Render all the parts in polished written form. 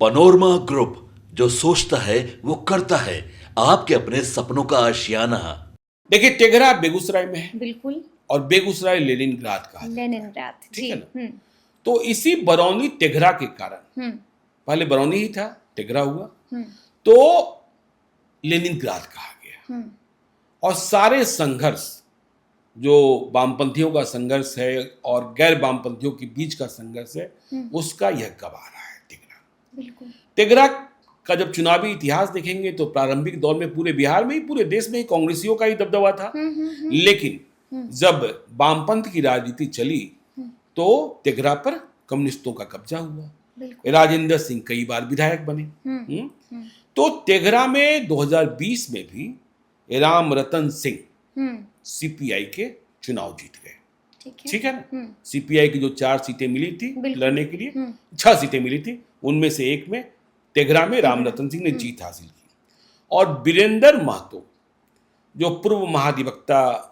Panorama group, जो सोचता है वो करता है। आपके अपने सपनों का आशियाना। देखिए, टेगरा बेगूसराय में है बिल्कुल। और बेगूसराय लेनिनग्राद कहा जाता है। लेनिनग्राद, ठीक जी। है ना। तो इसी बरौनी टेगरा के कारण, पहले बरौनी ही था, टेगरा हुआ, तो लेनिनग्राद कहा गया। और सारे संघर्ष, जो वामपंथियों का संघर्ष है और गैर वामपंथियों के बीच का संघर्ष है, उसका यह गवारा है टेगरा। बिल्कुल। टेगरा का जब चुनावी इतिहास देखेंगे तो प्रारंभिक दौर में पूरे बिहार में ही, पूरे देश में ही कांग्रेसियों का ही दबदबा था। लेकिन जब वामपंथ की राजनीति चली तो टेगरा पर कम्युनिस्टों का कब्जा हुआ। राजेंद्र सिंह कई बार विधायक बने। तो टेगरा में 2020 में भी राम रतन सिंह सीपीआई के चुनाव जीत गए। ठीक है ना। सीपीआई की जो 4 सीटें मिली थी लड़ने के लिए, 6 सीटें मिली थी, उनमें से एक में टेगरा में राम रतन सिंह ने जीत हासिल की। और वीरेंद्र महतो, जो पूर्व महाधिवक्ता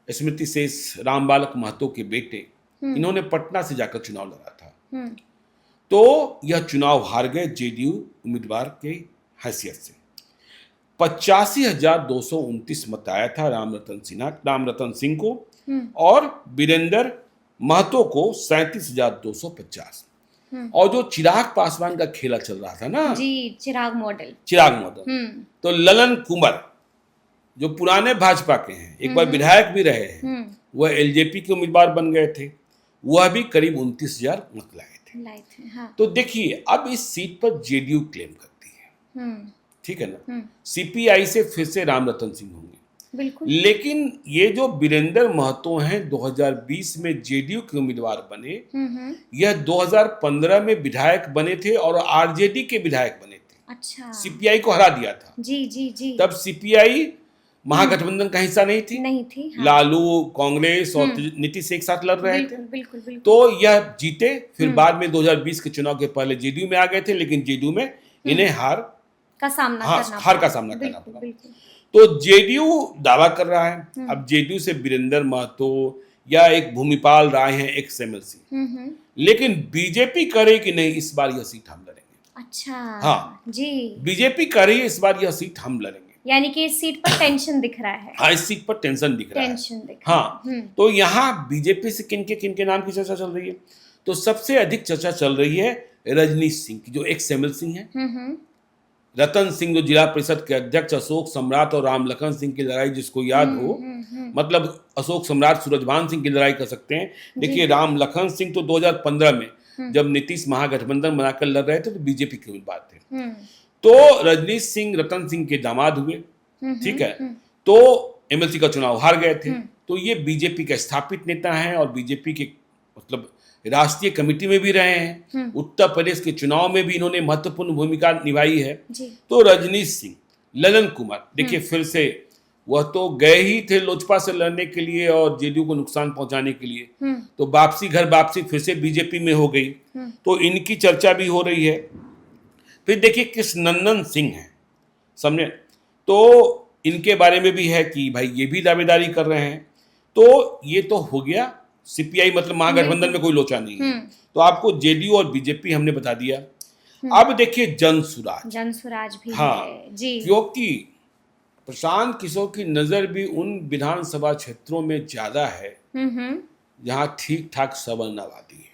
स्मृति शेष राम बालक महतो के बेटे, इन्होंने पटना से जाकर चुनाव लड़ा था। तो यह चुनाव हार गए जेडीयू उम्मीदवार के हैसियत से। 85,229 मत आया था राम रतन सिंह को और वीरेंद्र महतो को 37,250। और जो चिराग पासवान का खेला चल रहा था ना, जी, चिराग मॉडल, तो ललन कुंवर, जो पुराने भाजपा के हैं, एक बार विधायक भी रहे हैं, वह एलजेपी के उम्मीदवार बन गए थे, वह भी करीब 29,000 मत लाए थे। हाँ। तो देखिए, अब इस सीट पर जेडीयू क्लेम करती है। ठीक है ना। सीपीआई से फिर से राम रतन सिंह होंगे। बिल्कुल। लेकिन ये जो वीरेंद्र महतो हैं, 2020 में जेडीयू के उम्मीदवार बने, यह 2015 में विधायक बने थे और आरजेडी के विधायक बने थे। अच्छा। सीपीआई को हरा दिया था। जी जी जी। तब सीपीआई महागठबंधन का हिस्सा नहीं थी। हाँ। लालू, कांग्रेस और नीतीश एक साथ लड़ रहे थे। बिल्कुल। तो यह जीते, फिर बाद में 2020 के चुनाव के पहले जेडीयू में आ गए थे, लेकिन जेडीयू में इन्हें हार का सामना करना पड़ा। तो जेडीयू दावा कर रहा है, अब जेडीयू से वीरेंद्र महतो या एक भूमिपाल राय हैं, एक्स एमएलसी, लेकिन बीजेपी करे कि नहीं इस बार यह सीट हम लड़ेंगे। अच्छा। हाँ जी, बीजेपी करे इस बार यह सीट हम लड़ेंगे। यानी कि इस सीट पर टेंशन दिख रहा है। हाँ, इस सीट पर टेंशन दिख रहा है। हाँ, तो यहाँ बीजेपी से किन के नाम की चर्चा चल रही है? तो सबसे अधिक चर्चा चल रही है रजनीश सिंह की, जो एक्स एमएलसी हैं। रतन सिंह, जो जिला परिषद के अध्यक्ष, अशोक सम्राट और राम लखन सिंह की लड़ाई जिसको याद हो, मतलब अशोक सम्राट सूरजभान सिंह की लड़ाई कर सकते हैं। देखिए, राम लखन सिंह तो 2015 में जब नीतीश महागठबंधन बनाकर लड़ रहे थे तो बीजेपी के उम्मीदवार थे। तो रजनीश सिंह रतन सिंह के दामाद हुए। ठीक है। तो एमएलसी का चुनाव हार गए थे। तो ये बीजेपी के स्थापित नेता हैं और बीजेपी के मतलब राष्ट्रीय कमेटी में भी रहे हैं। उत्तर प्रदेश के चुनाव में भी इन्होंने महत्वपूर्ण भूमिका निभाई है। तो रजनीश सिंह, ललन कुमार, देखिए फिर से वह तो गए ही थे लोजपा से लड़ने के लिए और जेडीयू को नुकसान पहुंचाने के लिए, तो घर वापसी फिर से बीजेपी में हो गई। तो इनकी चर्चा भी हो रही है। फिर देखिए कृष्णनंदन सिंह है, समझे, तो इनके बारे में भी है कि भाई ये भी दावेदारी कर रहे हैं। तो ये तो हो गया सीपीआई, मतलब महागठबंधन में कोई लोचा नहीं है। तो आपको जेडीयू और बीजेपी हमने बता दिया। अब देखिए जनसुराज भी है जी, क्योंकि प्रशांत किशोर की नजर भी उन विधानसभा क्षेत्रों में ज्यादा है जहाँ ठीक ठाक सवर्ण आबादी है।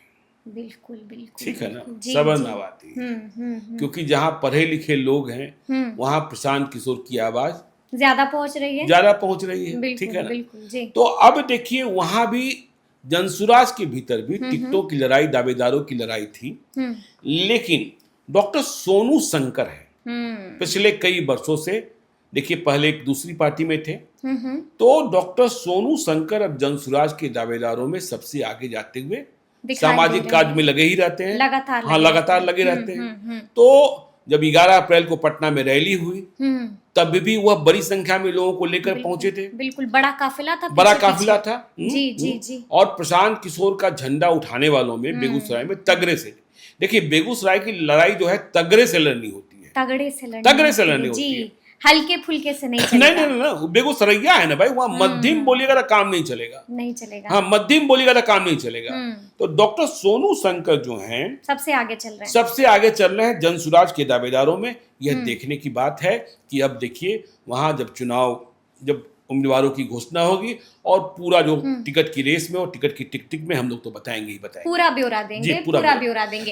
बिल्कुल। ठीक है ना, सवर्ण आबादी है। क्योंकि जहाँ पढ़े लिखे लोग हैं वहाँ प्रशांत किशोर की आवाज ज्यादा पहुंच रही है। ठीक है ना। तो अब देखिए, वहां भी जनसुराज के भीतर भी टिकटों की लड़ाई, दावेदारों की लड़ाई थी। लेकिन डॉक्टर सोनू शंकर है, पिछले कई वर्षों से, देखिए पहले एक दूसरी पार्टी में थे, तो डॉक्टर सोनू शंकर अब जनसुराज के दावेदारों में सबसे आगे जाते हुए सामाजिक कार्य में लगे ही रहते हैं। लगातार लगे रहते हैं। तो जब 11 अप्रैल को पटना में रैली हुई तब भी वह बड़ी संख्या में लोगों को लेकर पहुंचे थे। बिल्कुल, बड़ा काफिला था। जी। और प्रशांत किशोर का झंडा उठाने वालों में बेगूसराय में तगड़े से, देखिए बेगूसराय की लड़ाई जो है तगड़े से लड़नी होती है। तगड़े से लड़नी होती है। हल्के फुल्के से नहीं नहीं चलेगा। नहीं नहीं, बेगूसरैया है ना भाई, वहाँ मध्यम बोलिएगा तो काम नहीं चलेगा। नहीं चलेगा। हाँ, मध्यम बोलिएगा तो काम नहीं चलेगा। तो डॉक्टर सोनू शंकर जो हैं सबसे आगे चल रहे हैं। सबसे आगे चल रहे हैं जनसुराज के दावेदारों में। यह देखने की बात है कि अब देखिए वहां जब उम्मीदवारों की घोषणा होगी और पूरा जो टिकट की रेस में और टिकट की टिक में हम लोग तो बताएंगे ही बताएंगे, पूरा ब्यौरा देंगे, पूरा ब्यौरा देंगे।